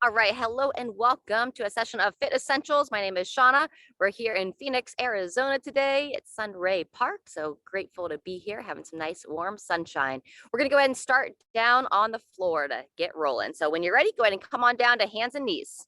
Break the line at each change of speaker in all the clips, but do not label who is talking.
All right, hello and welcome to a session of Fit Essentials. My name is Shauna. We're here in Phoenix, Arizona today at Sunray Park. So grateful to be here, having some nice warm sunshine. We're going to go ahead and start down on the floor to get rolling. So when you're ready, go ahead and come on down to hands and knees.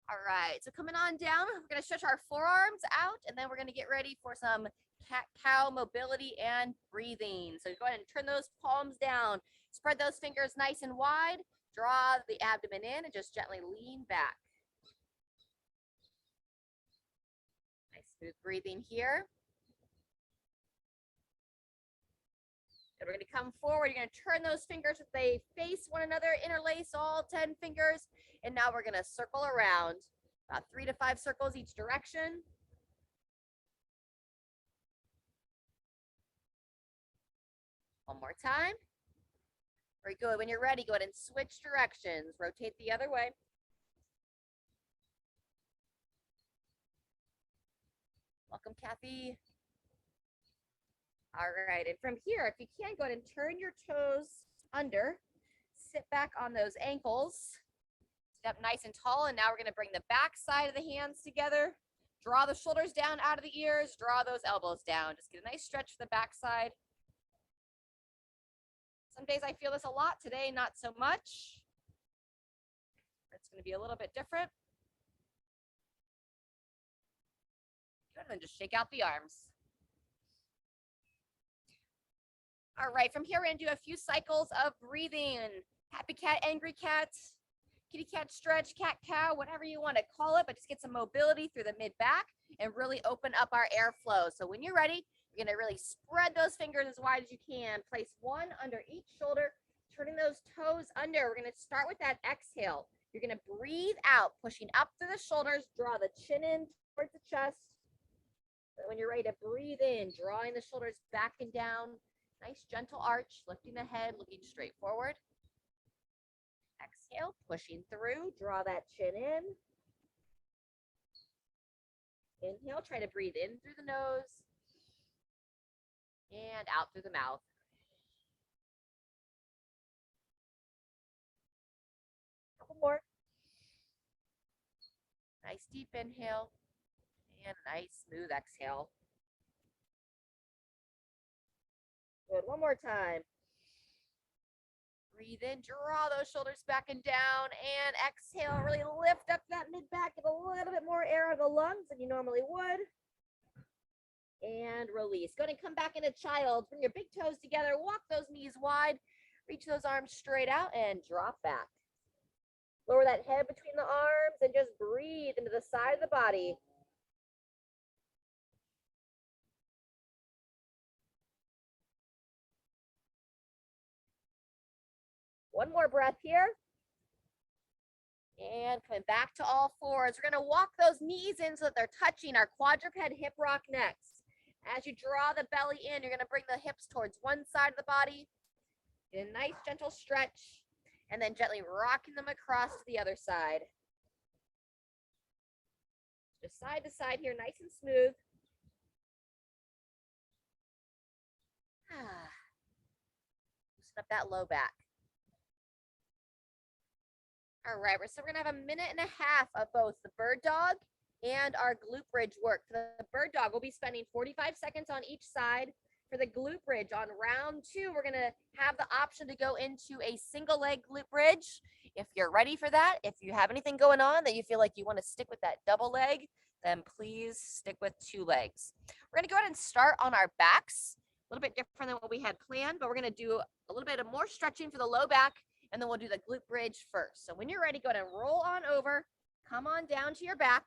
All right, so coming on down, we're going to stretch our forearms out, and then we're going to get ready for some cat-cow mobility and breathing. So go ahead and turn those palms down. Spread those fingers nice and wide. Draw the abdomen in and just gently lean back. Nice smooth breathing here. And we're going to come forward. You're going to turn those fingers so they face one another, interlace all 10 fingers. And now we're going to circle around about 3 to 5 circles each direction. One more time. Very good. When you're ready, go ahead and switch directions. Rotate the other way. Welcome, Kathy. All right, and from here, if you can, go ahead and turn your toes under. Sit back on those ankles. Sit up nice and tall, and now we're going to bring the back side of the hands together. Draw the shoulders down out of the ears. Draw those elbows down. Just get a nice stretch for the back side. Some days I feel this a lot. Today, not so much. It's going to be a little bit different. Good, and then just shake out the arms. All right, from here we're gonna do a few cycles of breathing. Happy cat, angry cat, kitty cat stretch, cat cow, whatever you want to call it, but just get some mobility through the mid back and really open up our airflow. So when you're ready, you're gonna really spread those fingers as wide as you can. Place one under each shoulder, turning those toes under. We're gonna start with that exhale. You're gonna breathe out, pushing up through the shoulders, draw the chin in towards the chest. And when you're ready to breathe in, drawing the shoulders back and down. Nice gentle arch, lifting the head, looking straight forward. Exhale, pushing through, draw that chin in. Inhale, try to breathe in through the nose and out through the mouth. Couple more. Nice deep inhale and nice smooth exhale. Good, one more time. Breathe in, draw those shoulders back and down, and exhale, really lift up that mid-back, get a little bit more air in the lungs than you normally would. And release. Go ahead and come back into child. Bring your big toes together, walk those knees wide, reach those arms straight out, and drop back. Lower that head between the arms, and just breathe into the side of the body. One more breath here. And coming back to all fours. We're going to walk those knees in so that they're touching our quadruped hip rock next. As you draw the belly in, you're going to bring the hips towards one side of the body. Get a nice gentle stretch. And then gently rocking them across to the other side. Just side to side here, nice and smooth. Loosen up that low back. All right, so we're gonna have a minute and a half of both the bird dog and our glute bridge work. For the bird dog, we'll be spending 45 seconds on each side. For the glute bridge, on round 2, we're gonna have the option to go into a single leg glute bridge. If you're ready for that, if you have anything going on that you feel like you wanna stick with that double leg, then please stick with 2 legs. We're gonna go ahead and start on our backs. A little bit different than what we had planned, but we're gonna do a little bit of more stretching for the low back, and then we'll do the glute bridge first. So when you're ready, go ahead and roll on over, come on down to your back.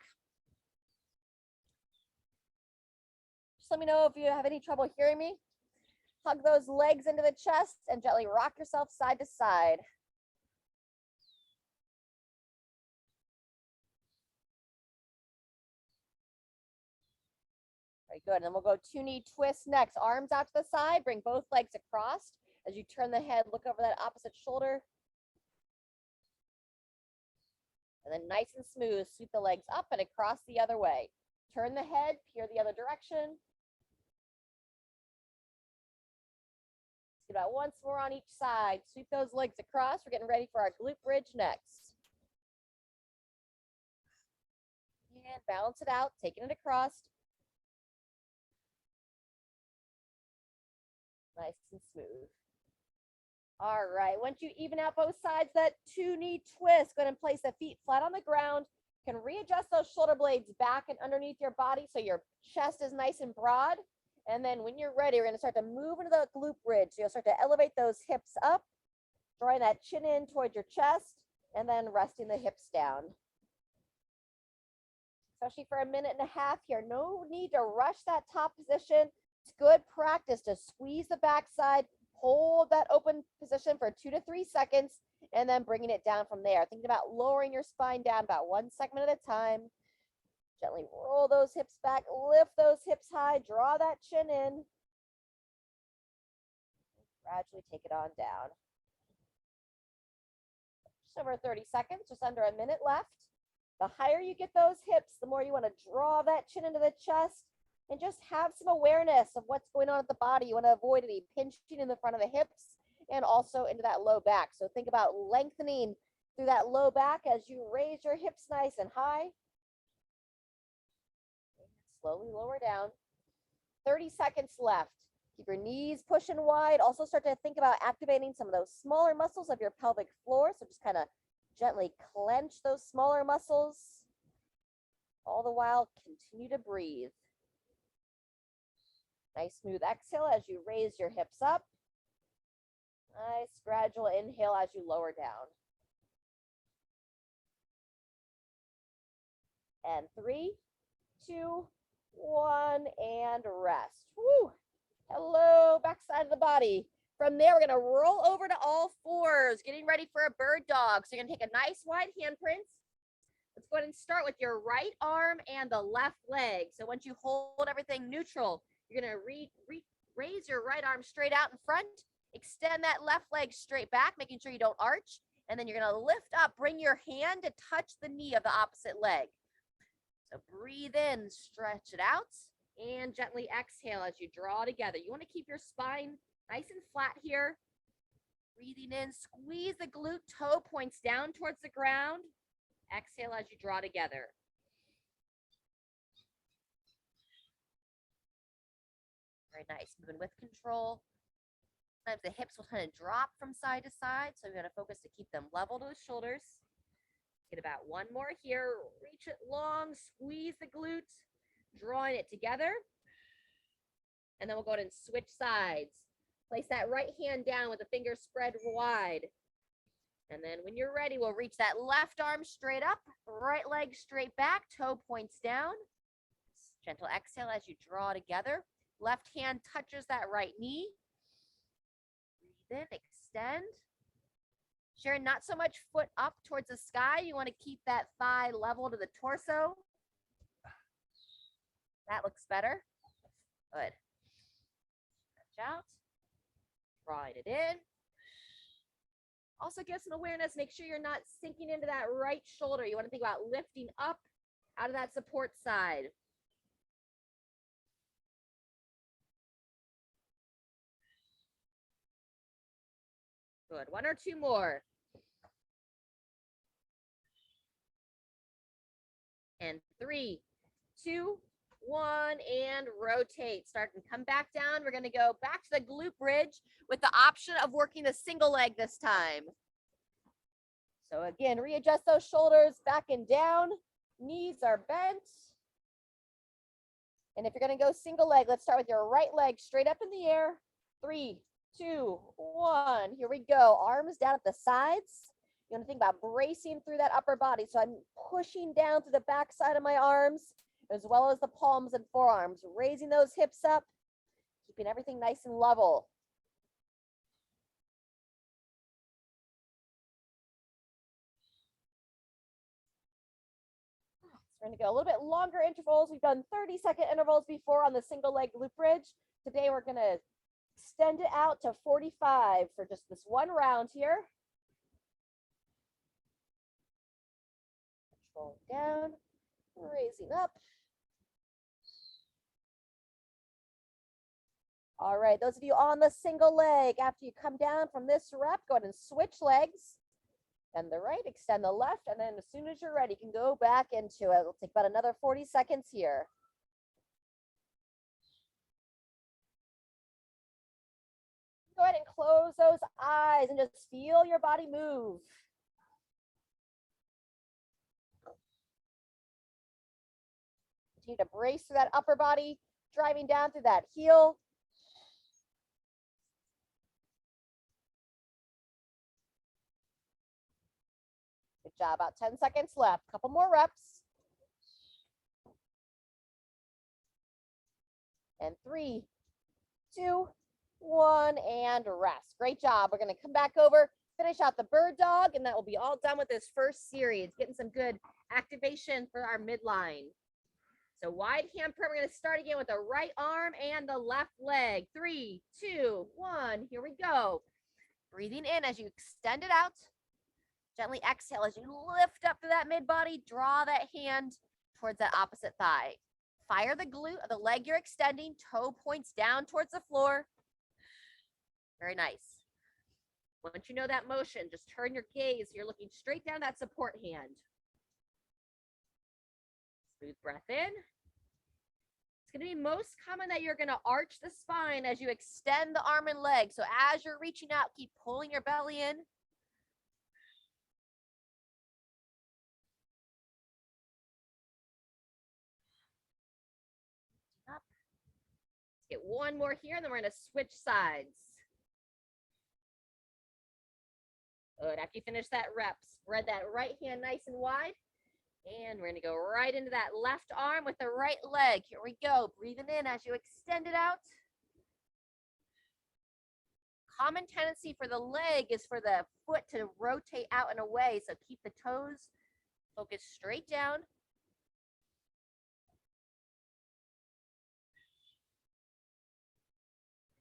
Just let me know if you have any trouble hearing me. Hug those legs into the chest and gently rock yourself side to side. Very good, and then we'll go 2 knee twists next. Arms out to the side, bring both legs across. As you turn the head, look over that opposite shoulder. And then nice and smooth, sweep the legs up and across the other way. Turn the head, peer the other direction. Get about once more on each side. Sweep those legs across. We're getting ready for our glute bridge next. And balance it out, taking it across. Nice and smooth. All right, once you even out both sides, that 2-knee twist, go ahead and place the feet flat on the ground. You can readjust those shoulder blades back and underneath your body so your chest is nice and broad. And then when you're ready, we're going to start to move into the glute bridge. So you'll start to elevate those hips up, drawing that chin in towards your chest, and then resting the hips down. Especially for a minute and a half here. No need to rush that top position. It's good practice to squeeze the backside, hold that open position for 2 to 3 seconds, and then bringing it down from there. Thinking about lowering your spine down about 1 segment at a time. Gently roll those hips back, lift those hips high, draw that chin in. Gradually take it on down. Just over 30 seconds, just under a minute left. The higher you get those hips, the more you want to draw that chin into the chest and just have some awareness of what's going on at the body. You want to avoid any pinching in the front of the hips and also into that low back. So think about lengthening through that low back as you raise your hips nice and high. Slowly lower down. 30 seconds left. Keep your knees pushing wide. Also start to think about activating some of those smaller muscles of your pelvic floor. So just kind of gently clench those smaller muscles. All the while, continue to breathe. Nice smooth exhale as you raise your hips up. Nice gradual inhale as you lower down. And 3, 2, 1, and rest. Woo! Hello, backside of the body. From there, we're going to roll over to all fours, getting ready for a bird dog. So you're going to take a nice wide handprint. Let's go ahead and start with your right arm and the left leg. So once you hold everything neutral, you're going to raise your right arm straight out in front, extend that left leg straight back, making sure you don't arch, and then you're going to lift up, bring your hand to touch the knee of the opposite leg. So breathe in, stretch it out, and gently exhale as you draw together. You want to keep your spine nice and flat here. Breathing in, squeeze the glute, toe points down towards the ground. Exhale as you draw together. Very nice, moving with control. Sometimes the hips will kind of drop from side to side, so you're going to focus to keep them level to the shoulders. Get about one more here. Reach it long, squeeze the glutes, drawing it together. And then we'll go ahead and switch sides. Place that right hand down with the fingers spread wide. And then when you're ready, we'll reach that left arm straight up, right leg straight back, toe points down. Gentle exhale as you draw together. Left hand touches that right knee. Breathe in, extend. Sharon, not so much foot up towards the sky. You want to keep that thigh level to the torso. That looks better. Good. Stretch out. Drawing it in. Also get some awareness. Make sure you're not sinking into that right shoulder. You want to think about lifting up out of that support side. Good. 1 or 2 more. And 3, 2, 1, and rotate. Start and come back down. We're going to go back to the glute bridge with the option of working the single leg this time. So again, readjust those shoulders back and down. Knees are bent. And if you're going to go single leg, let's start with your right leg straight up in the air. 3, 2, 1. Here we go. Arms down at the sides. You want to think about bracing through that upper body. So I'm pushing down through the back side of my arms, as well as the palms and forearms, raising those hips up, keeping everything nice and level. So we're going to go a little bit longer intervals. We've done 30-second intervals before on the single leg glute bridge. Today we're going to extend it out to 45 for just this one round here. Control down, raising up. All right, those of you on the single leg, after you come down from this rep, go ahead and switch legs. And the right, extend the left, and then as soon as you're ready, you can go back into it. It'll take about another 40 seconds here. Go ahead and close those eyes and just feel your body move. Continue to brace through that upper body, driving down through that heel. Good job. About 10 seconds left. Couple more reps. And 3, 2, 1, and rest. Great job. We're going to come back over, finish out the bird dog, and that will be all done with this first series. Getting some good activation for our midline. So wide hand print. We're going to start again with the right arm and the left leg. 3, 2, 1. Here we go. Breathing in as you extend it out. Gently exhale as you lift up through that mid body. Draw that hand towards that opposite thigh. Fire the glute of the leg you're extending. Toe points down towards the floor. Very nice. Once you know that motion, just turn your gaze. You're looking straight down that support hand. Smooth breath in. It's going to be most common that you're going to arch the spine as you extend the arm and leg. So as you're reaching out, keep pulling your belly in. Up. Let's get one more here, and then we're going to switch sides. Good. After you finish that rep, spread that right hand nice and wide. And we're going to go right into that left arm with the right leg. Here we go. Breathing in as you extend it out. Common tendency for the leg is for the foot to rotate out and away. So keep the toes focused straight down.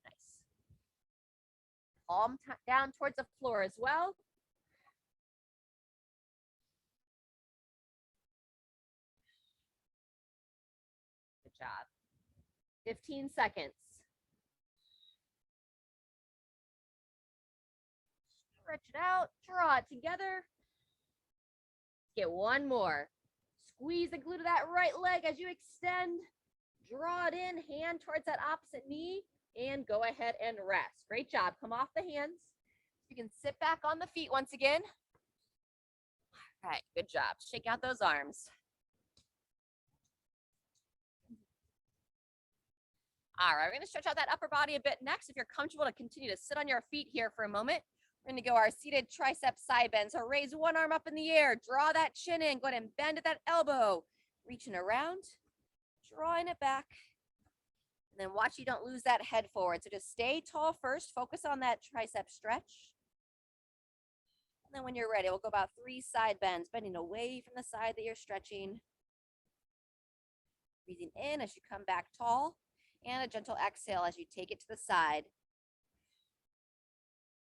Nice. Palm down towards the floor as well. Good job. 15 seconds. Stretch it out, draw it together. Get one more. Squeeze the glute of that right leg as you extend. Draw it in, hand towards that opposite knee, and go ahead and rest. Great job. Come off the hands. You can sit back on the feet once again. All right, good job. Shake out those arms. All right, we're going to stretch out that upper body a bit next. If you're comfortable to continue to sit on your feet here for a moment, we're going to go our seated tricep side bend. So raise one arm up in the air, draw that chin in, go ahead and bend at that elbow, reaching around, drawing it back, and then watch you don't lose that head forward. So just stay tall first, focus on that tricep stretch. And then when you're ready, we'll go about 3 side bends, bending away from the side that you're stretching. Breathing in as you come back tall. And a gentle exhale as you take it to the side.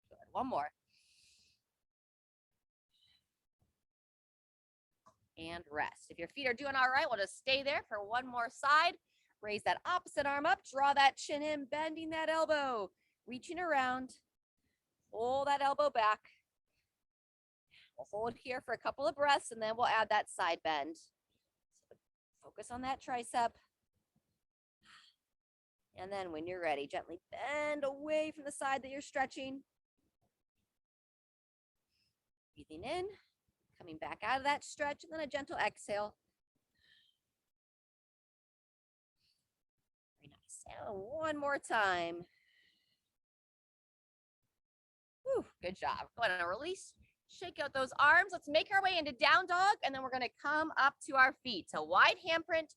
Good. One more. And rest. If your feet are doing all right, we'll just stay there for one more side. Raise that opposite arm up. Draw that chin in, bending that elbow. Reaching around. Pull that elbow back. We'll hold here for a couple of breaths, and then we'll add that side bend. So focus on that tricep. And then when you're ready, gently bend away from the side that you're stretching. Breathing in, coming back out of that stretch, and then a gentle exhale. Very nice. And one more time. Whew, good job. Go ahead and release. Shake out those arms. Let's make our way into down dog, and then we're going to come up to our feet. So wide handprint.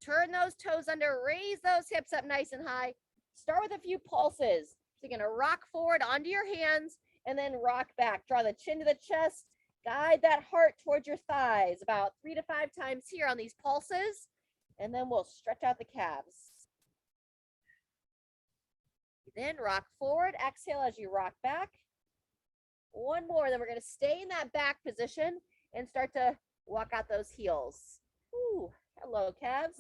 Turn those toes under, raise those hips up nice and high. Start with a few pulses. So you're going to rock forward onto your hands and then rock back. Draw the chin to the chest. Guide that heart towards your thighs about 3 to 5 times here on these pulses. And then we'll stretch out the calves. Then rock forward. Exhale as you rock back. One more. Then we're going to stay in that back position and start to walk out those heels. Ooh. Hello, calves.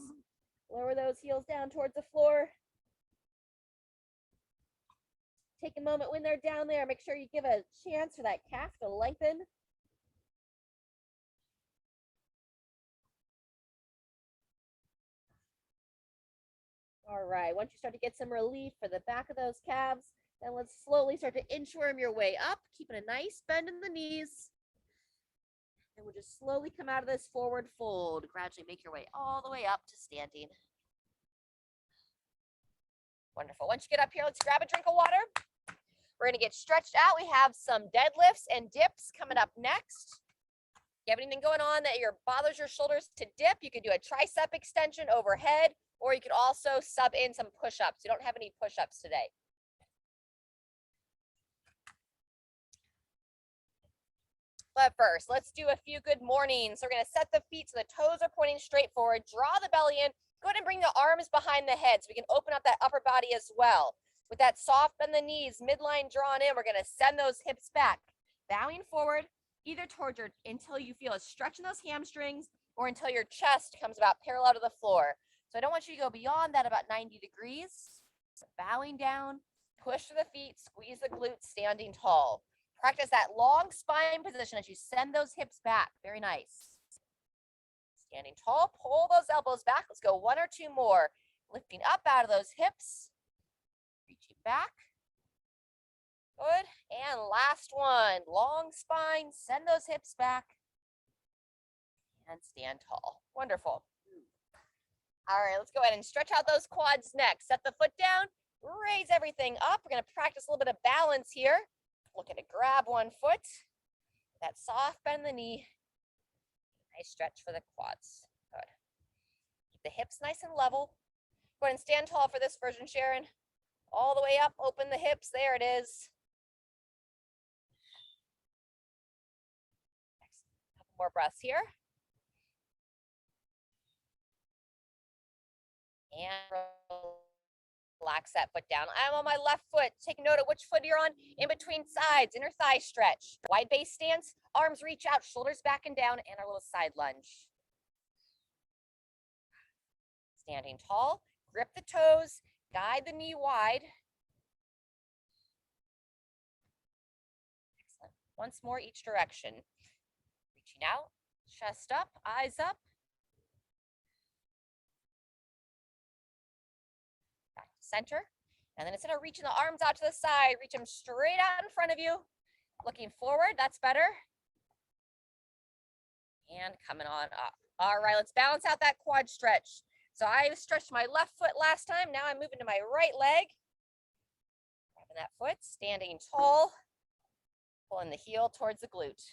Lower those heels down towards the floor. Take a moment when they're down there. Make sure you give a chance for that calf to lengthen. All right, once you start to get some relief for the back of those calves, then let's slowly start to inchworm your way up, keeping a nice bend in the knees. And we'll just slowly come out of this forward fold. Gradually make your way all the way up to standing. Wonderful. Once you get up here, let's grab a drink of water. We're going to get stretched out. We have some deadlifts and dips coming up next. If you have anything going on that bothers your shoulders to dip, you can do a tricep extension overhead, or you could also sub in some push-ups. We don't have any push-ups today. But first, let's do a few good mornings. So we're going to set the feet so the toes are pointing straight forward. Draw the belly in. Go ahead and bring the arms behind the head so we can open up that upper body as well. With that soft bend the knees, midline drawn in, we're going to send those hips back, bowing forward, either towards until you feel a stretch in those hamstrings or until your chest comes about parallel to the floor. So I don't want you to go beyond that about 90 degrees. So bowing down, push to the feet, squeeze the glutes, standing tall. Practice that long spine position as you send those hips back. Very nice. Standing tall, pull those elbows back. Let's go one or two more. Lifting up out of those hips. Reaching back. Good. And last one. Long spine. Send those hips back. And stand tall. Wonderful. All right, let's go ahead and stretch out those quads next. Set the foot down. Raise everything up. We're going to practice a little bit of balance here. Looking to grab one foot. That soft bend in the knee. Nice stretch for the quads. Good. Keep the hips nice and level. Go ahead and stand tall for this version, Sharon. All the way up, open the hips. There it is. Excellent. Couple more breaths here. And relax that foot down. I'm on my left foot. Take note of which foot you're on in between sides. Inner thigh stretch. Wide base stance. Arms reach out, shoulders back and down, and our little side lunge. Standing tall. Grip the toes. Guide the knee wide. Excellent. Once more each direction. Reaching out. Chest up. Eyes up. Center, and then instead of reaching the arms out to the side, reach them straight out in front of you, looking forward. That's better. And coming on up. All right, let's balance out that quad stretch. So I stretched my left foot last time. Now I'm moving to my right leg. Grabbing that foot, standing tall, pulling the heel towards the glute.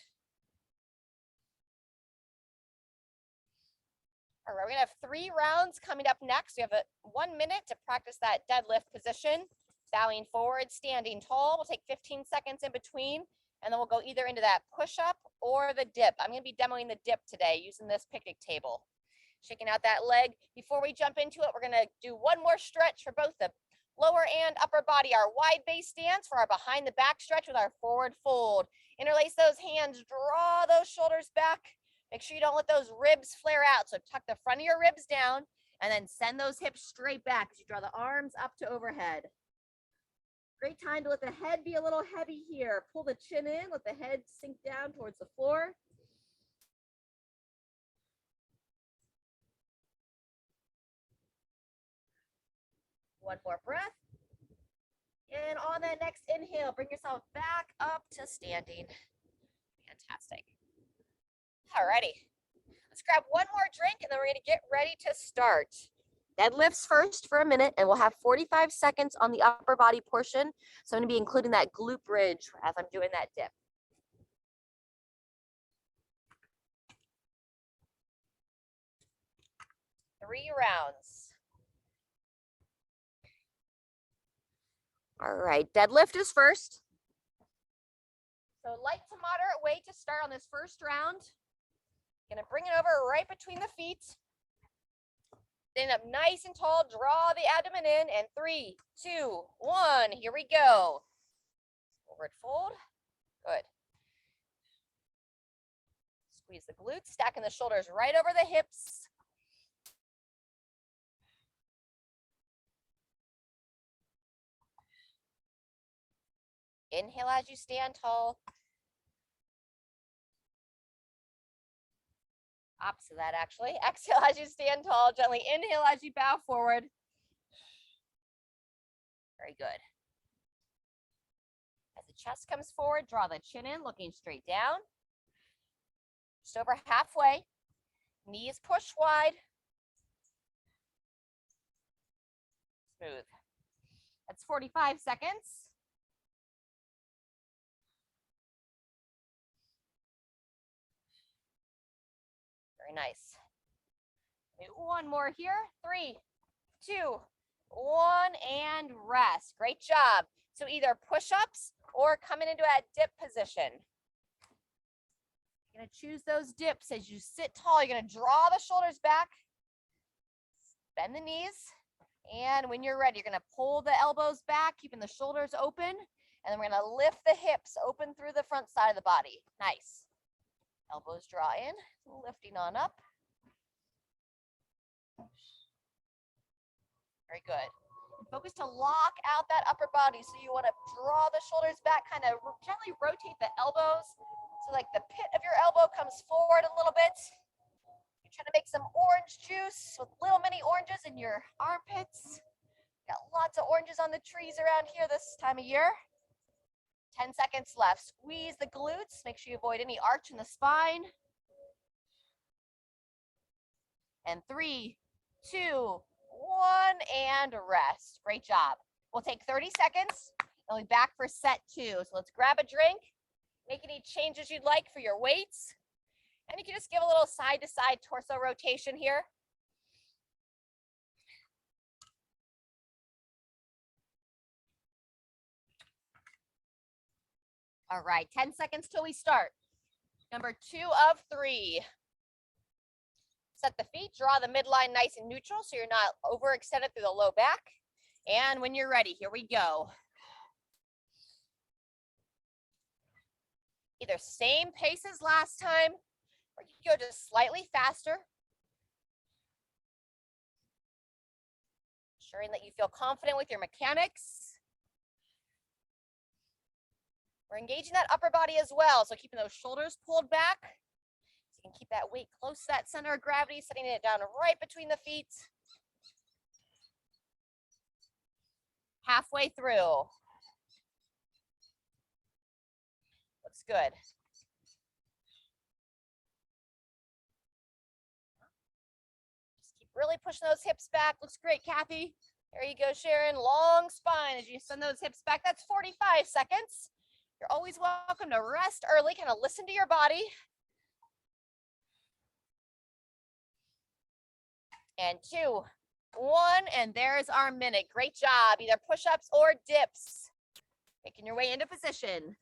All right, we're gonna have 3 rounds coming up next. We have 1 minute to practice that deadlift position. Bowing forward, standing tall. We'll take 15 seconds in between, and then we'll go either into that push-up or the dip. I'm gonna be demoing the dip today using this picnic table. Shaking out that leg. Before we jump into it, we're gonna do one more stretch for both the lower and upper body. Our wide base stance for our behind the back stretch with our forward fold. Interlace those hands, draw those shoulders back. Make sure you don't let those ribs flare out. So tuck the front of your ribs down and then send those hips straight back as you draw the arms up to overhead. Great time to let the head be a little heavy here. Pull the chin in, let the head sink down towards the floor. One more breath. And on that next inhale, bring yourself back up to standing. Fantastic. Alrighty, let's grab one more drink and then we're gonna get ready to start. Deadlifts first for a minute, and we'll have 45 seconds on the upper body portion. So I'm gonna be including that glute bridge as I'm doing that dip. Three rounds. All right, deadlift is first. So light to moderate weight to start on this first round. Gonna bring it over right between the feet. Stand up nice and tall, draw the abdomen in, and 3, 2, 1, here we go. Forward fold, good. Squeeze the glutes, stacking the shoulders right over the hips. Inhale as you stand tall. Opposite of that, actually. Exhale as you stand tall. Gently inhale as you bow forward. Very good. As the chest comes forward, draw the chin in, looking straight down. Just over halfway. Knees push wide. Smooth. That's 45 seconds. Very nice. One more here. 3, 2, 1, and rest. Great job. So either push-ups or coming into that dip position. You're going to choose those dips as you sit tall. You're going to draw the shoulders back, bend the knees, and when you're ready, you're going to pull the elbows back, keeping the shoulders open, and then we're going to lift the hips open through the front side of the body. Nice. Elbows draw in, lifting on up. Very good. Focus to lock out that upper body. So you want to draw the shoulders back, kind of gently rotate the elbows. So like the pit of your elbow comes forward a little bit. You're trying to make some orange juice with little mini oranges in your armpits. Got lots of oranges on the trees around here this time of year. 10 seconds left. Squeeze the glutes. Make sure you avoid any arch in the spine. And 3, 2, 1, and rest. Great job. We'll take 30 seconds and we'll be back for set 2. So let's grab a drink, make any changes you'd like for your weights. And you can just give a little side to side torso rotation here. All right, 10 seconds till we start. Number 2 of 3. Set the feet, draw the midline nice and neutral so you're not overextended through the low back. And when you're ready, here we go. Either same pace as last time, or you can go just slightly faster. Ensuring that you feel confident with your mechanics. We're engaging that upper body as well, so keeping those shoulders pulled back. So you can keep that weight close to that center of gravity, setting it down right between the feet. Halfway through. Looks good. Just keep really pushing those hips back. Looks great, Kathy. There you go, Sharon. Long spine as you send those hips back. That's 45 seconds. You're always welcome to rest early, kind of listen to your body. And 2, 1, and there's our minute. Great job. Either push-ups or dips. Making your way into position.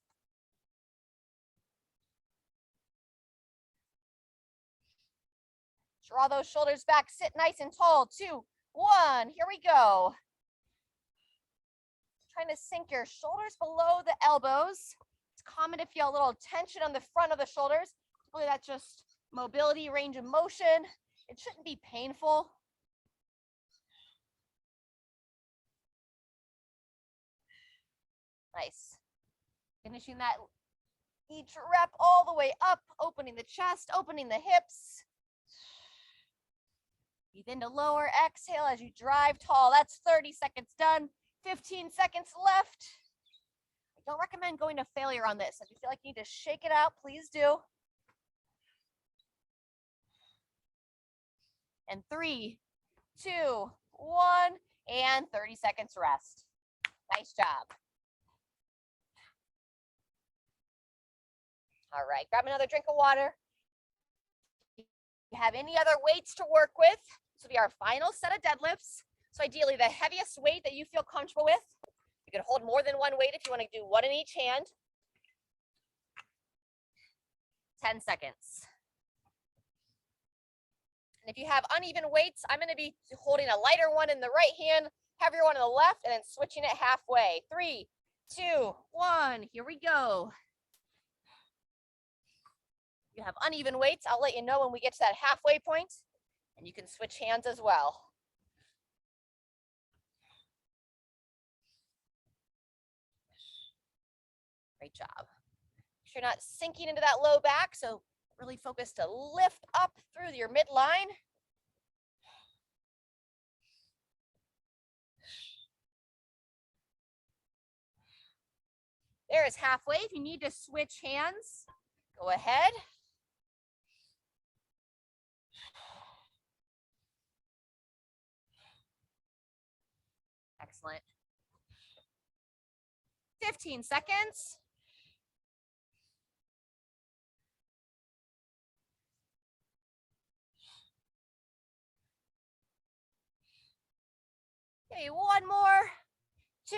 Draw those shoulders back. Sit nice and tall. 2, 1. Here we go. Trying to sink your shoulders below the elbows. It's common to feel a little tension on the front of the shoulders. Hopefully that's just mobility, range of motion. It shouldn't be painful. Nice. Finishing that each rep all the way up, opening the chest, opening the hips. Breathe into lower, exhale as you drive tall. That's 30 seconds done. 15 seconds left. I don't recommend going to failure on this. If you feel like you need to shake it out, please do. And 3, 2, 1, and 30 seconds rest. Nice job. All right, grab another drink of water. If you have any other weights to work with, this will be our final set of deadlifts. So ideally, the heaviest weight that you feel comfortable with. You can hold more than one weight if you want to do one in each hand. 10 seconds. And if you have uneven weights, I'm going to be holding a lighter one in the right hand, heavier one in the left, and then switching it halfway. 3, 2, 1. Here we go. If you have uneven weights, I'll let you know when we get to that halfway point, and you can switch hands as well. Great job. Make sure you're not sinking into that low back, so really focus to lift up through your midline. There is halfway. If you need to switch hands, go ahead. Excellent. 15 seconds. Okay, one more, 2,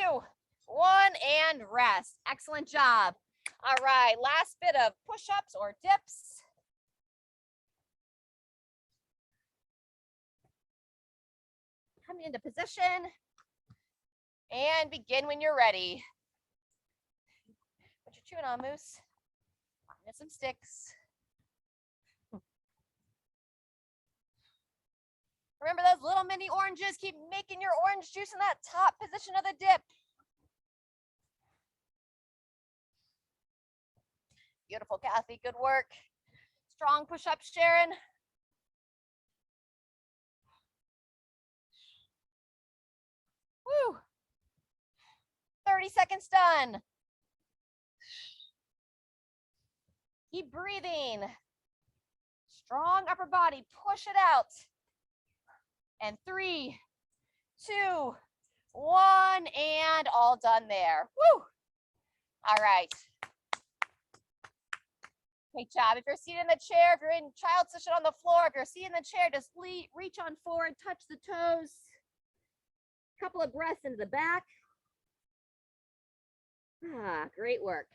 1, and rest. Excellent job. All right, last bit of push-ups or dips. Come into position and begin when you're ready. What you chewing on, Moose? Find some sticks. Remember those little mini oranges? Keep making your orange juice in that top position of the dip. Beautiful, Kathy. Good work. Strong push-up, Sharon. Woo. 30 seconds done. Keep breathing. Strong upper body. Push it out. And 3, 2, 1, and all done there. Woo! All right. Great job. If you're seated in the chair, if you're in child position on the floor, if you're seated in the chair, just reach on forward, touch the toes. Couple of breaths into the back. Great work.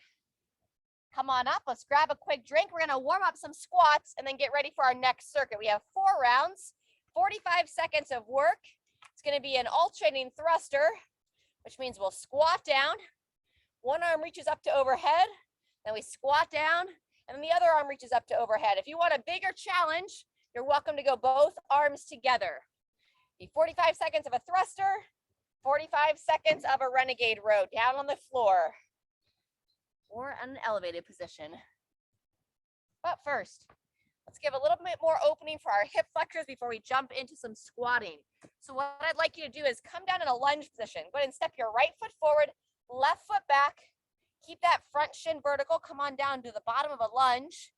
Come on up. Let's grab a quick drink. We're going to warm up some squats and then get ready for our next circuit. We have 4 rounds. 45 seconds of work. It's going to be an alternating thruster, which means we'll squat down. One arm reaches up to overhead, then we squat down, and then the other arm reaches up to overhead. If you want a bigger challenge, you're welcome to go both arms together. 45 seconds of a thruster, 45 seconds of a renegade row down on the floor or an elevated position. But first, let's give a little bit more opening for our hip flexors before we jump into some squatting. So what I'd like you to do is come down in a lunge position. Go ahead and step your right foot forward, left foot back. Keep that front shin vertical. Come on down to the bottom of a lunge.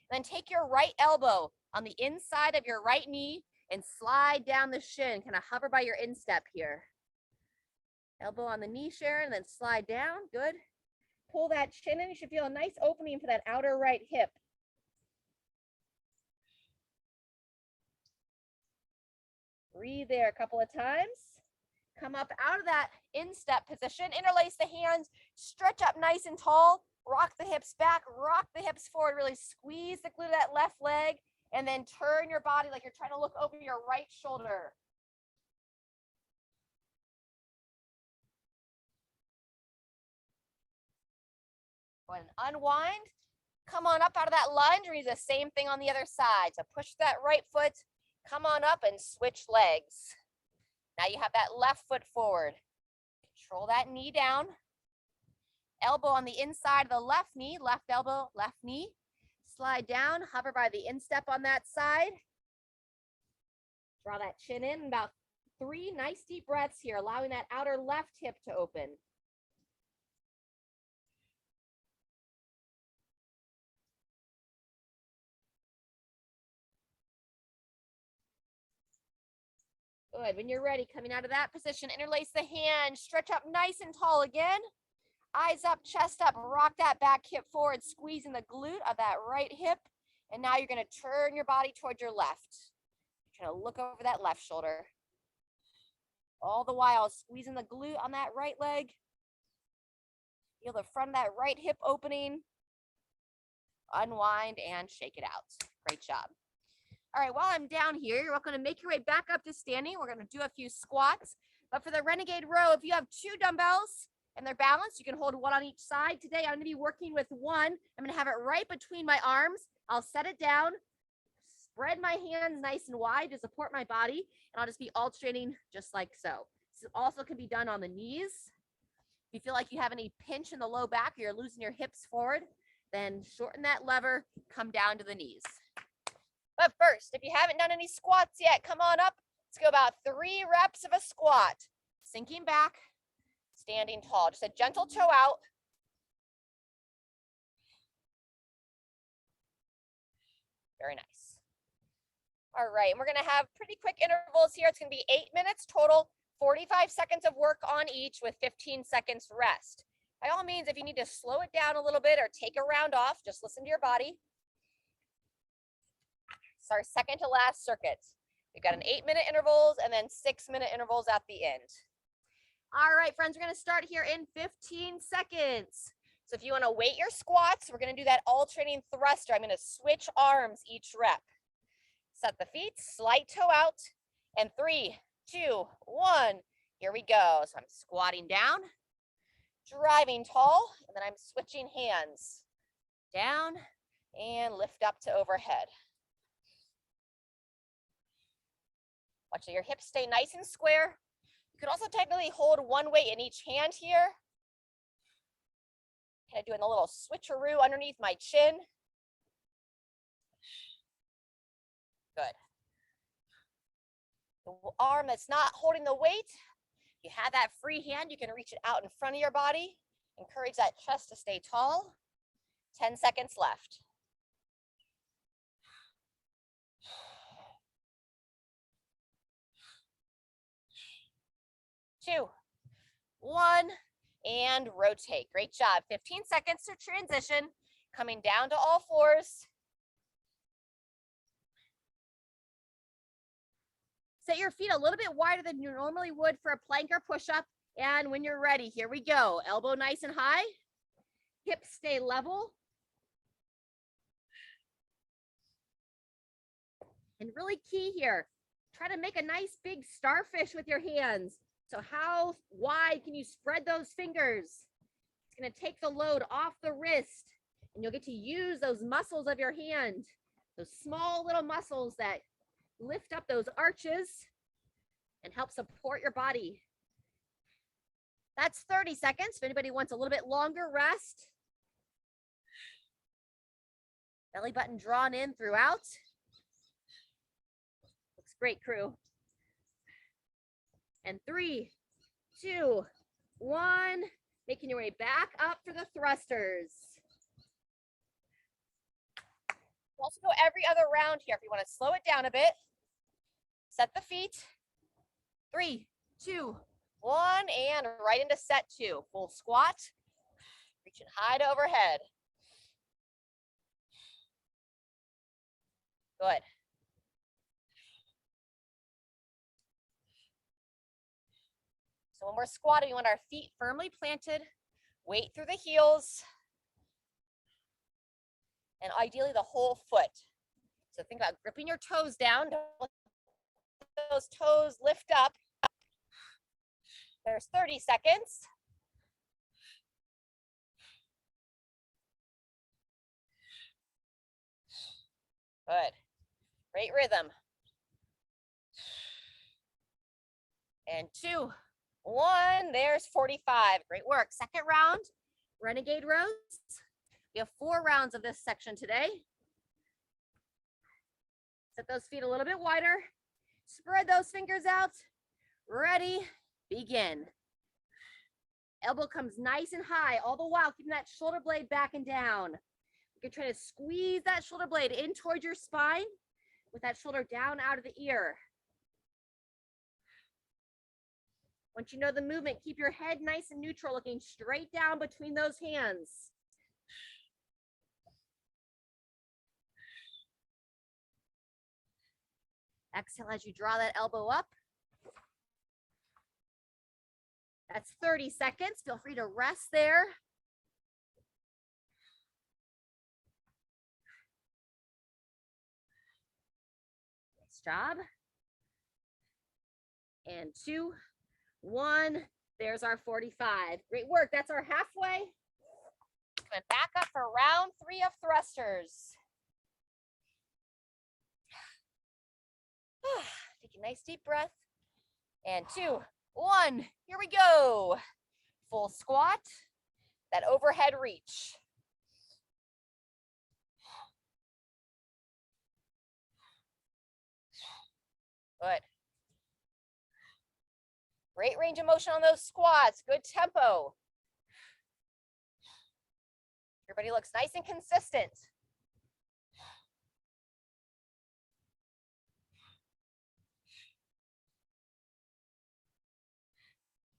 And then take your right elbow on the inside of your right knee and slide down the shin. Kind of hover by your instep here. Elbow on the knee, Sharon, and then slide down. Good. Pull that chin in. You should feel a nice opening for that outer right hip. Breathe there a couple of times. Come up out of that instep position. Interlace the hands. Stretch up nice and tall. Rock the hips back. Rock the hips forward. Really squeeze the glute of that left leg. And then turn your body like you're trying to look over your right shoulder. Go ahead and unwind. Come on up out of that lunge. We're gonna do the same thing on the other side. So push that right foot. Come on up and switch legs. Now you have that left foot forward. Control that knee down. Elbow on the inside of the left knee. Left elbow, left knee. Slide down. Hover by the instep on that side. Draw that chin in. About 3 nice deep breaths here, allowing that outer left hip to open. Good. When you're ready, coming out of that position, interlace the hands, stretch up nice and tall again. Eyes up, chest up, rock that back hip forward, squeezing the glute of that right hip. And now you're going to turn your body towards your left. You're going to look over that left shoulder. All the while squeezing the glute on that right leg. Feel the front of that right hip opening. Unwind and shake it out. Great job. All right, while I'm down here, you're welcome to make your way back up to standing. We're going to do a few squats. But for the Renegade Row, if you have 2 dumbbells and they're balanced, you can hold 1 on each side. Today, I'm going to be working with 1. I'm going to have it right between my arms. I'll set it down, spread my hands nice and wide to support my body, and I'll just be alternating just like so. This also can be done on the knees. If you feel like you have any pinch in the low back or you're losing your hips forward, then shorten that lever, come down to the knees. But first, if you haven't done any squats yet, come on up. Let's go about 3 reps of a squat. Sinking back, standing tall. Just a gentle toe out. Very nice. All right, and we're gonna have pretty quick intervals here. It's gonna be 8 minutes total, 45 seconds of work on each with 15 seconds rest. By all means, if you need to slow it down a little bit or take a round off, just listen to your body. It's our second to last circuit. We've got an 8-minute intervals and then 6-minute intervals at the end. All right, friends, we're gonna start here in 15 seconds. So if you wanna weight your squats, we're gonna do that alternating thruster. I'm gonna switch arms each rep. Set the feet, slight toe out, and 3, 2, 1, here we go. So I'm squatting down, driving tall, and then I'm switching hands. Down, and lift up to overhead. Watch that your hips stay nice and square. You could also technically hold one weight in each hand here. Kind of doing a little switcheroo underneath my chin. Good. The arm that's not holding the weight, you have that free hand, you can reach it out in front of your body. Encourage that chest to stay tall. 10 seconds left. 2, 1, and rotate. Great job. 15 seconds to transition. Coming down to all fours. Set your feet a little bit wider than you normally would for a plank or push-up. And when you're ready, here we go. Elbow nice and high. Hips stay level. And really key here, try to make a nice big starfish with your hands. So how wide can you spread those fingers? It's gonna take the load off the wrist and you'll get to use those muscles of your hand, those small little muscles that lift up those arches and help support your body. That's 30 seconds. If anybody wants a little bit longer rest. Belly button drawn in throughout. Looks great, crew. And 3, 2, 1. Making your way back up for the thrusters. We'll also go every other round here if you want to slow it down a bit. Set the feet. 3, 2, 1, and right into set 2. Full squat. Reaching high to overhead. Good. So when we're squatting, we want our feet firmly planted, weight through the heels, and ideally the whole foot. So think about gripping your toes down. Don't let those toes lift up. There's 30 seconds. Good. Great rhythm. And 2, 1, there's 45. Great work. Second round, Renegade Rows. We have 4 rounds of this section today. Set those feet a little bit wider. Spread those fingers out. Ready, begin. Elbow comes nice and high, all the while keeping that shoulder blade back and down. You can try to squeeze that shoulder blade in towards your spine with that shoulder down out of the ear. Once you know the movement, keep your head nice and neutral, looking straight down between those hands. Exhale as you draw that elbow up. That's 30 seconds. Feel free to rest there. Nice job. And 2, 1. There's our 45. Great work. That's our halfway. Coming back up for round 3 of thrusters. Take a nice deep breath. And 2, 1. Here we go. Full squat, that overhead reach. Good. Great range of motion on those squats. Good tempo. Everybody looks nice and consistent.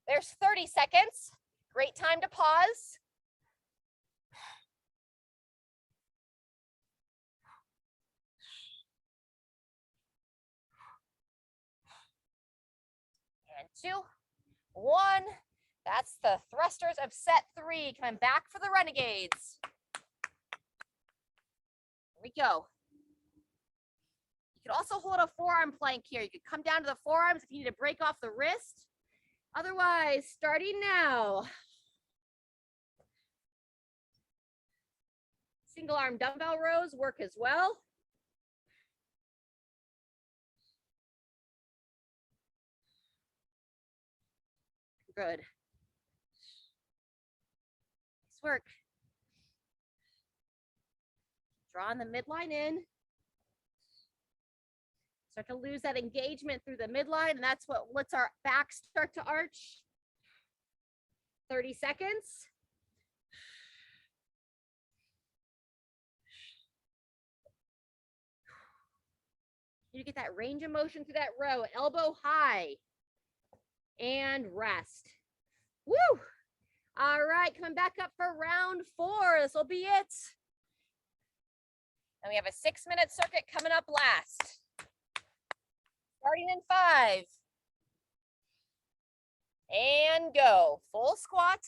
There's 30 seconds. Great time to pause. And 2, 1. That's the thrusters of set 3. Coming back for the Renegades. Here we go. You could also hold a forearm plank here. You could come down to the forearms if you need to break off the wrist. Otherwise, starting now. Single arm dumbbell rows work as well. Good. Nice work. Drawing the midline in. Start to lose that engagement through the midline, and that's what lets our back start to arch. 30 seconds. You get that range of motion through that row, elbow high, and rest. Woo! All right, coming back up for round 4. This will be it. And we have a 6-minute circuit coming up last. Starting in 5. And go. Full squat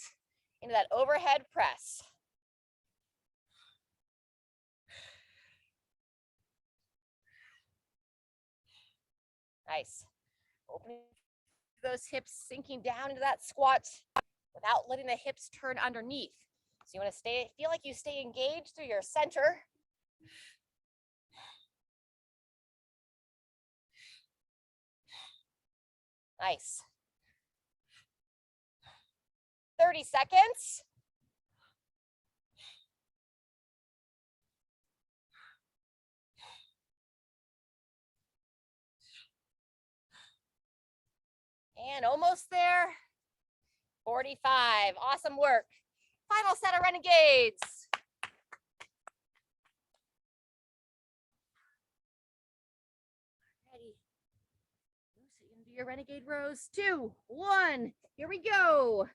into that overhead press. Nice. Opening those hips, sinking down into that squat without letting the hips turn underneath. So you want to feel like you stay engaged through your center. Nice. 30 seconds. And almost there. 45. Awesome work. Final set of Renegades. Ready. So you're going to do your Renegade rows. 2, 1. Here we go.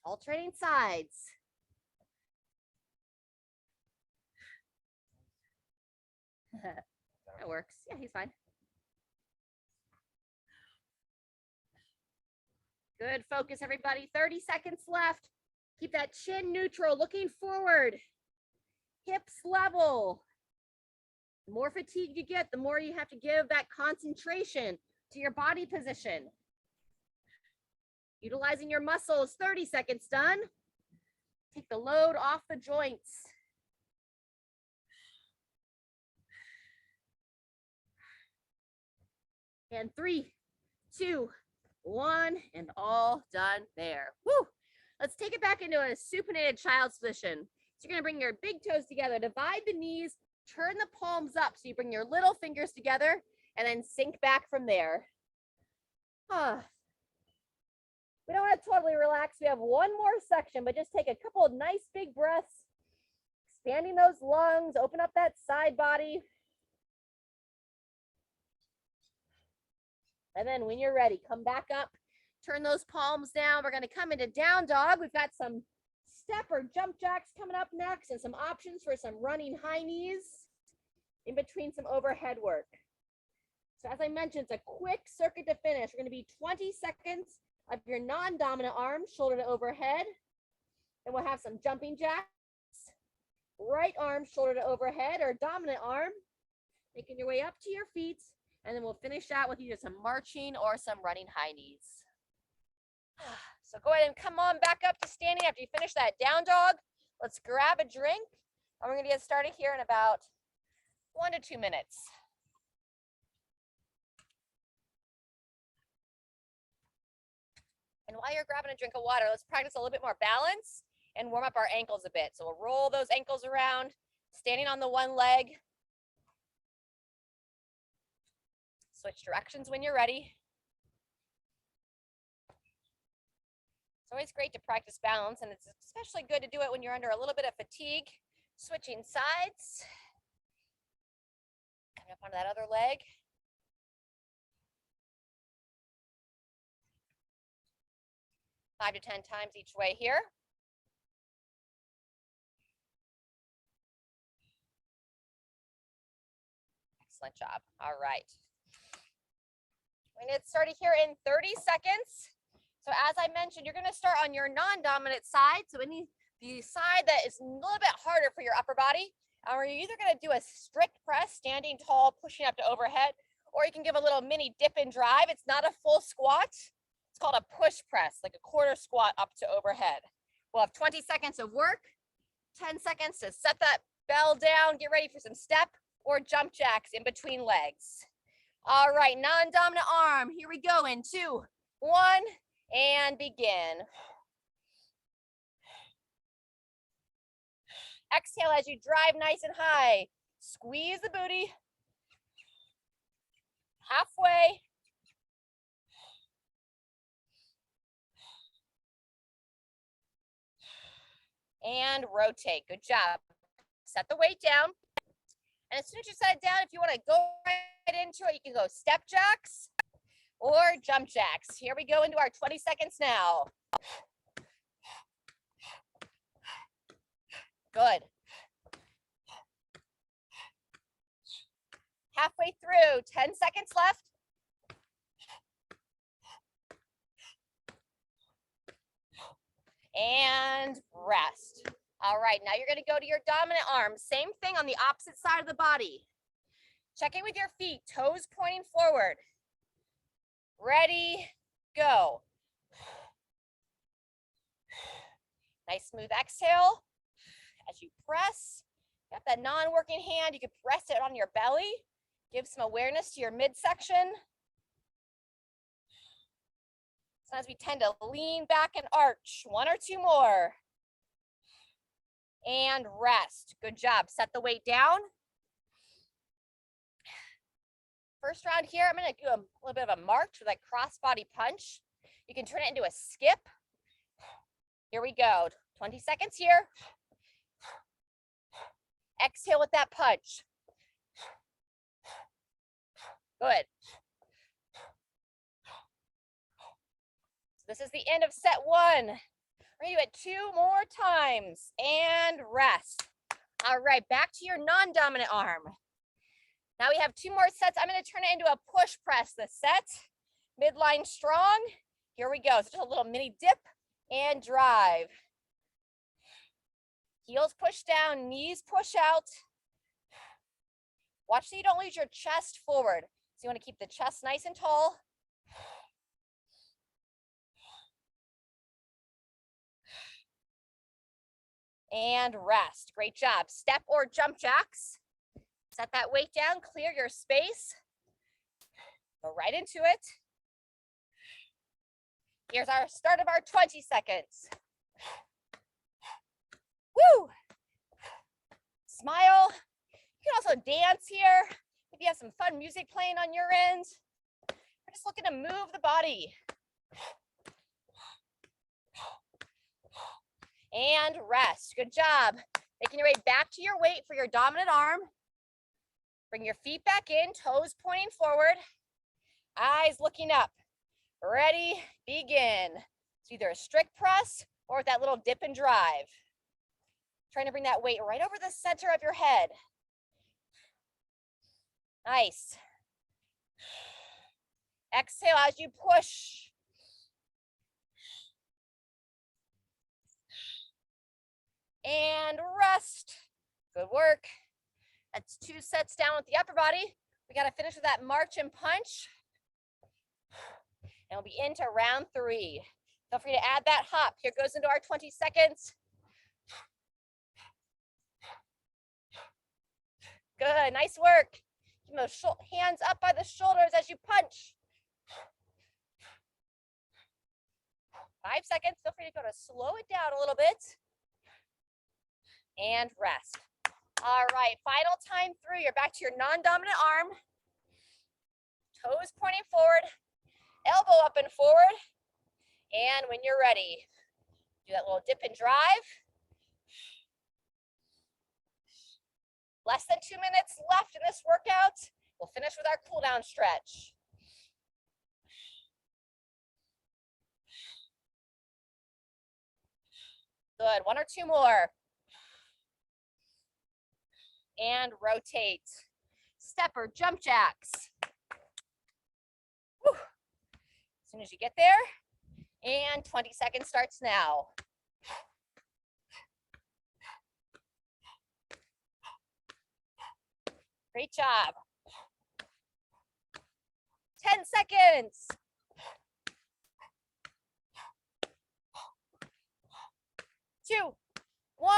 Alternating sides. That works. Yeah, he's fine. Good focus, everybody. 30 seconds left. Keep that chin neutral, looking forward. Hips level. The more fatigue you get, the more you have to give that concentration to your body position. Utilizing your muscles. 30 seconds done. Take the load off the joints. And 3, 2, 1, and all done there. Woo! Let's take it back into a supinated child's position. So you're gonna bring your big toes together, divide the knees, turn the palms up. So you bring your little fingers together and then sink back from there. We don't want to totally relax. We have one more section, but just take a couple of nice big breaths, expanding those lungs, open up that side body. And then when you're ready, come back up, turn those palms down. We're gonna come into down dog. We've got some step or jump jacks coming up next and some options for some running high knees in between some overhead work. So as I mentioned, it's a quick circuit to finish. We're gonna be 20 seconds of your non-dominant arm, shoulder to overhead. Then we'll have some jumping jacks, right arm, shoulder to overhead, or dominant arm, making your way up to your feet. And then we'll finish out with either some marching or some running high knees. So go ahead and come on back up to standing after you finish that down dog. Let's grab a drink. And we're gonna get started here in about 1 to 2 minutes. And while you're grabbing a drink of water, let's practice a little bit more balance and warm up our ankles a bit. So we'll roll those ankles around, standing on the one leg. Switch directions when you're ready. It's always great to practice balance, and it's especially good to do it when you're under a little bit of fatigue. Switching sides. Coming up onto that other leg. Five to 10 times each way here. Excellent job. All right. We're going to get started here in 30 seconds. So as I mentioned, you're going to start on your non-dominant side. So the side that is a little bit harder for your upper body. Or you're either going to do a strict press, standing tall, pushing up to overhead, or you can give a little mini dip and drive. It's not a full squat. It's called a push press, like a quarter squat up to overhead. We'll have 20 seconds of work, 10 seconds to set that bell down, get ready for some step or jump jacks in between legs. All right, non-dominant arm. Here we go in 2, 1, and begin. Exhale as you drive nice and high. Squeeze the booty. Halfway. And rotate. Good job. Set the weight down. And as soon as you set it down, if you want to go right into it, you can go step jacks or jump jacks. Here we go into our 20 seconds now. Good. Halfway through, 10 seconds left. And rest. All right, now you're going to go to your dominant arm. Same thing on the opposite side of the body. Check in with your feet, toes pointing forward. Ready, go. Nice smooth exhale. As you press, you have that non-working hand, you can press it on your belly. Give some awareness to your midsection. Sometimes we tend to lean back and arch. 1 or 2 more. And rest. Good job. Set the weight down. First round here, I'm going to do a little bit of a march with a cross-body punch. You can turn it into a skip. Here we go. 20 seconds here. Exhale with that punch. Good. So this is the end of set 1. We're going to do it 2 more times and rest. All right, back to your non-dominant arm. Now we have 2 more sets. I'm going to turn it into a push press this set. Midline strong. Here we go. So just a little mini dip and drive. Heels push down, knees push out. Watch so you don't lose your chest forward. So you want to keep the chest nice and tall. And rest. Great job. Step or jump jacks. Set that weight down, clear your space. Go right into it. Here's our start of our 20 seconds. Woo! Smile. You can also dance here. Maybe you have some fun music playing on your end. We're just looking to move the body. And rest. Good job. Making your way back to your weight for your dominant arm. Bring your feet back in, toes pointing forward, eyes looking up. Ready, begin. It's either a strict press or with that little dip and drive. Trying to bring that weight right over the center of your head. Nice. Exhale as you push. And rest. Good work. That's 2 sets down with the upper body. We got to finish with that march and punch. And we'll be into round 3. Feel free to add that hop. Here goes into our 20 seconds. Good, nice work. Keep those hands up by the shoulders as you punch. 5 seconds. Feel free to go to slow it down a little bit. And rest. All right, final time through. You're back to your non-dominant arm. Toes pointing forward, elbow up and forward. And when you're ready, do that little dip and drive. Less than 2 minutes left in this workout. We'll finish with our cool down stretch. Good, 1 or 2 more. And rotate. Step or jump jacks. Whew. As soon as you get there, and 20 seconds starts now. Great job. 10 seconds. 2, 1.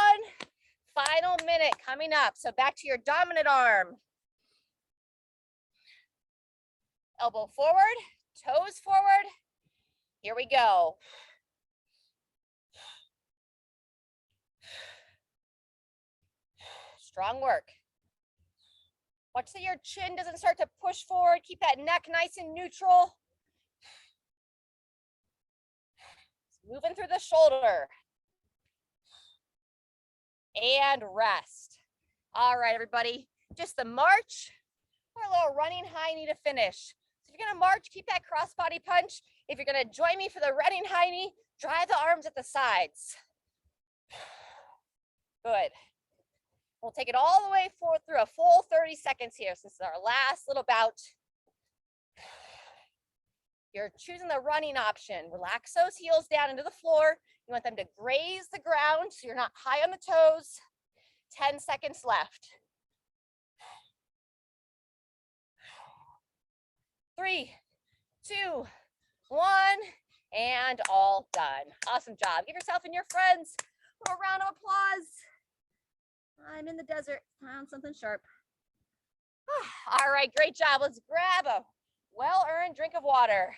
Final minute coming up. So back to your dominant arm. Elbow forward, toes forward. Here we go. Strong work. Watch that your chin doesn't start to push forward. Keep that neck nice and neutral. Moving through the shoulder. And rest. All right, everybody. Just the march or a little running high knee to finish. So if you're gonna march, keep that cross body punch. If you're gonna join me for the running high knee, drive the arms at the sides. Good. We'll take it all the way forward through a full 30 seconds here. So this is our last little bout. You're choosing the running option. Relax those heels down into the floor. You want them to graze the ground so you're not high on the toes. 10 seconds left. 3, 2, 1, and all done. Awesome job. Give yourself and your friends a round of applause. I'm in the desert. Found something sharp. All right, great job. Let's grab a well-earned drink of water.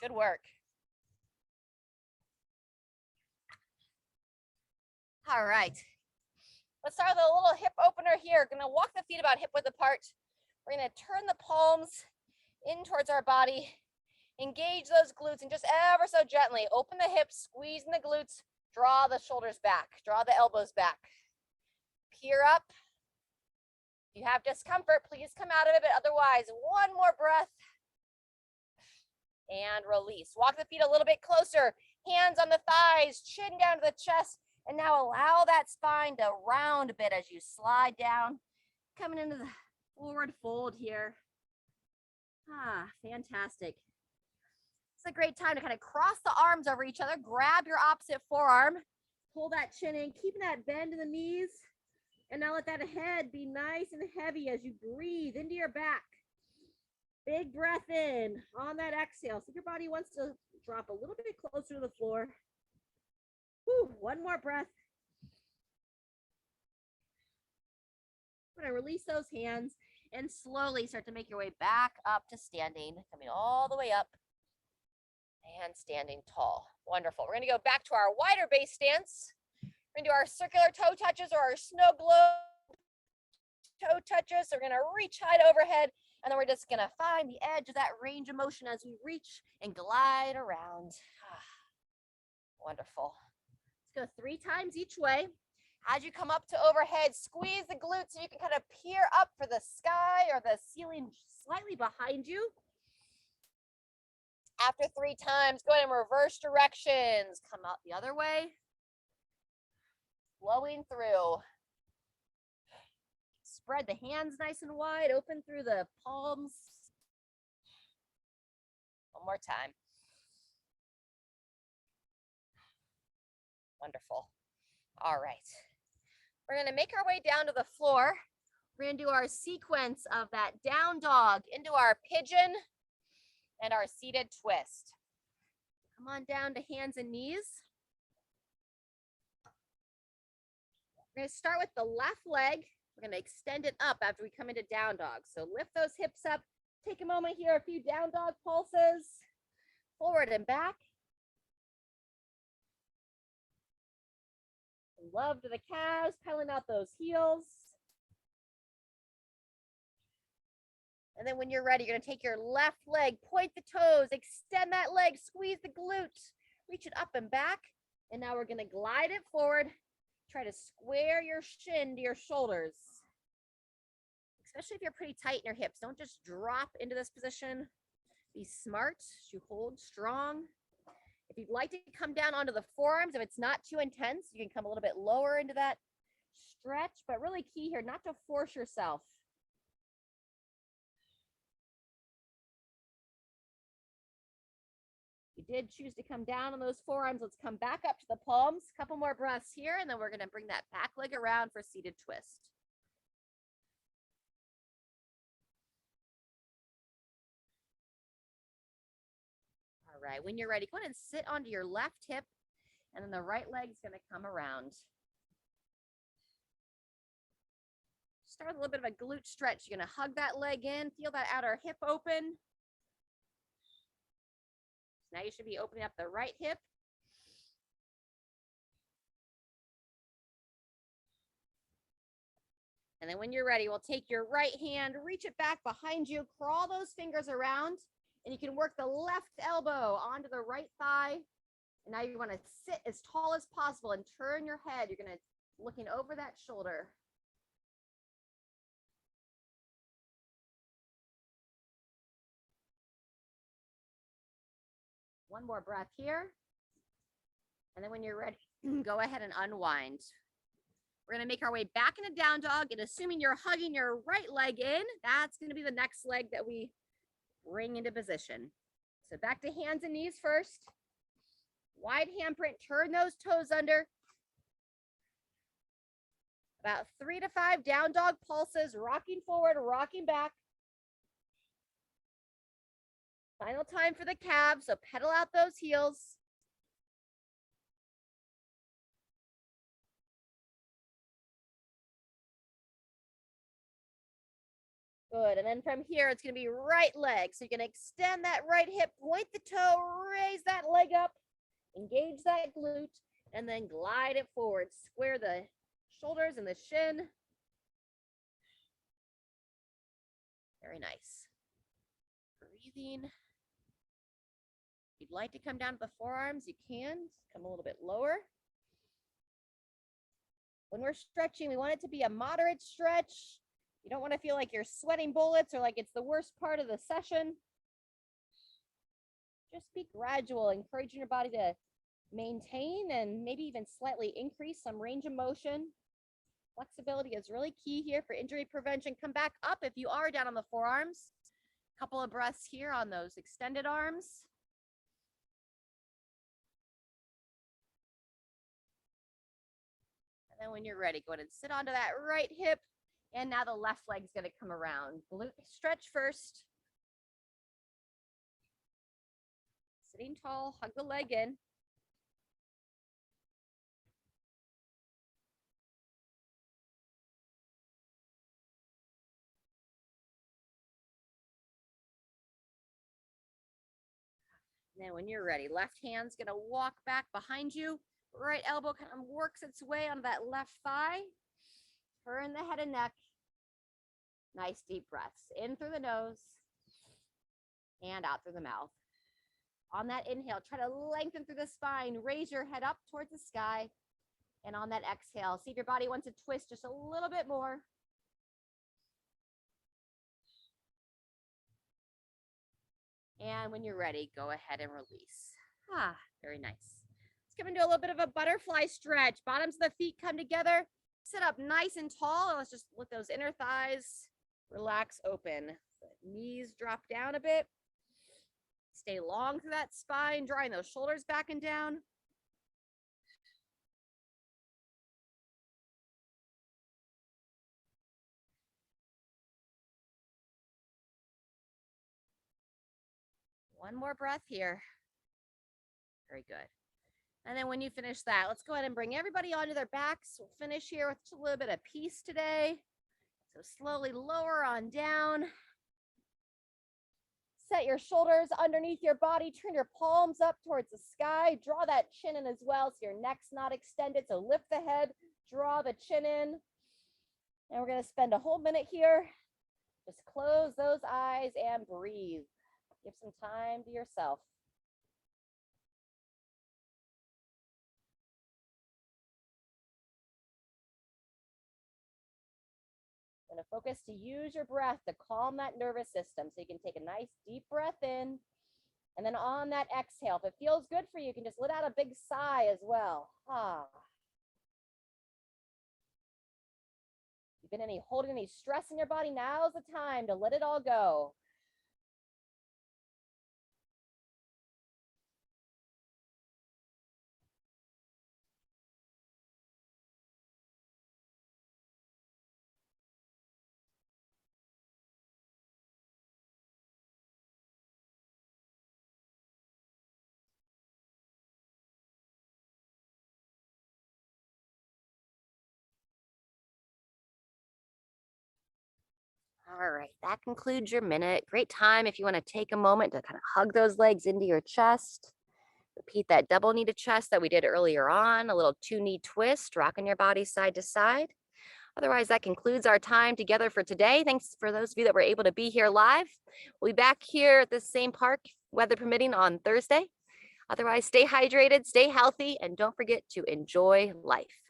Good work. All right. Let's start with a little hip opener here. Gonna walk the feet about hip width apart. We're gonna turn the palms in towards our body. Engage those glutes and just ever so gently open the hips, squeeze in the glutes, draw the shoulders back, draw the elbows back. Peer up. If you have discomfort, please come out of it, but otherwise, one more breath. And release. Walk the feet a little bit closer. Hands on the thighs, chin down to the chest. And now allow that spine to round a bit as you slide down. Coming into the forward fold here. Fantastic. It's a great time to kind of cross the arms over each other. Grab your opposite forearm. Pull that chin in, keeping that bend in the knees. And now let that head be nice and heavy as you breathe into your back. Big breath in on that exhale. So if your body wants to drop a little bit closer to the floor. Whew, one more breath. I'm going to release those hands and slowly start to make your way back up to standing, coming all the way up and standing tall. Wonderful. We're going to go back to our wider base stance. We're going to do our circular toe touches or our snow globe toe touches. So we're going to reach high overhead, and then we're just going to find the edge of that range of motion as we reach and glide around. Wonderful. Let's go 3 times each way. As you come up to overhead, squeeze the glutes so you can kind of peer up for the sky or the ceiling slightly behind you. After 3 times, go ahead and reverse directions. Come out the other way. Flowing through. Spread the hands nice and wide, open through the palms. One more time. Wonderful. All right. We're going to make our way down to the floor. We're going to do our sequence of that down dog into our pigeon and our seated twist. Come on down to hands and knees. We're going to start with the left leg. We're going to extend it up after we come into down dog. So lift those hips up. Take a moment here, a few down dog pulses. forward and back. Love to the calves, pedaling out those heels. And then when you're ready, you're going to take your left leg, point the toes, extend that leg, squeeze the glute, reach it up and back. And now we're going to glide it forward. Try to square your shin to your shoulders. Especially if you're pretty tight in your hips. Don't just drop into this position. Be smart. You hold strong. If you'd like to come down onto the forearms, if it's not too intense, you can come a little bit lower into that stretch. But really key here, not to force yourself. You did choose to come down on those forearms. Let's come back up to the palms. A couple more breaths here, and then we're going to bring that back leg around for seated twist. All right, when you're ready, go ahead and sit onto your left hip, and then the right leg's going to come around. Start with a little bit of a glute stretch. You're going to hug that leg in, feel that outer hip open. Now you should be opening up the right hip. And then when you're ready, we'll take your right hand, reach it back behind you, crawl those fingers around, and you can work the left elbow onto the right thigh. And now you want to sit as tall as possible and turn your head. You're going to looking over that shoulder. One more breath here. And then when you're ready, go ahead and unwind. We're going to make our way back into down dog, and assuming you're hugging your right leg in, that's going to be the next leg that we bring into position. So back to hands and knees first. Wide handprint, turn those toes under. About 3 to 5 down dog pulses, rocking forward, rocking back. Final time for the calves, so pedal out those heels. Good, and then from here, it's gonna be right leg. So you're gonna extend that right hip, point the toe, raise that leg up, engage that glute, and then glide it forward. Square the shoulders and the shin. Very nice. Breathing. If you'd like to come down to the forearms, you can. Come a little bit lower. When we're stretching, we want it to be a moderate stretch. You don't want to feel like you're sweating bullets or like it's the worst part of the session. Just be gradual, encouraging your body to maintain and maybe even slightly increase some range of motion. Flexibility is really key here for injury prevention. Come back up if you are down on the forearms. A couple of breaths here on those extended arms. And then when you're ready, go ahead and sit onto that right hip. And now the left leg's going to come around. Glute stretch first. Sitting tall, hug the leg in. And then when you're ready, left hand's going to walk back behind you. Right elbow kind of works its way on that left thigh. Turn the head and neck. Nice deep breaths. In through the nose and out through the mouth. On that inhale, try to lengthen through the spine. Raise your head up towards the sky. And on that exhale, see if your body wants to twist just a little bit more. And when you're ready, go ahead and release. Ah, very nice. Let's come into a little bit of a butterfly stretch. Bottoms of the feet come together. Sit up nice and tall. Let's just let those inner thighs relax open. The knees drop down a bit. Stay long through that spine, drawing those shoulders back and down. One more breath here. Very good. And then when you finish that, let's go ahead and bring everybody onto their backs. We'll finish here with just a little bit of peace today. So slowly lower on down. Set your shoulders underneath your body. Turn your palms up towards the sky. Draw that chin in as well so your neck's not extended. So lift the head, draw the chin in. And we're going to spend a whole minute here. Just close those eyes and breathe. Give some time to yourself. Going to focus to use your breath to calm that nervous system. So you can take a nice deep breath in. And then on that exhale, if it feels good for you, you can just let out a big sigh as well. Ah. If you've been holding any stress in your body, now's the time to let it all go. All right, that concludes your minute. Great time if you want to take a moment to kind of hug those legs into your chest. Repeat that double knee to chest that we did earlier on, a little 2-knee twist, rocking your body side to side. Otherwise, that concludes our time together for today. Thanks for those of you that were able to be here live. We'll be back here at the same park, weather permitting, on Thursday. Otherwise, stay hydrated, stay healthy, and don't forget to enjoy life.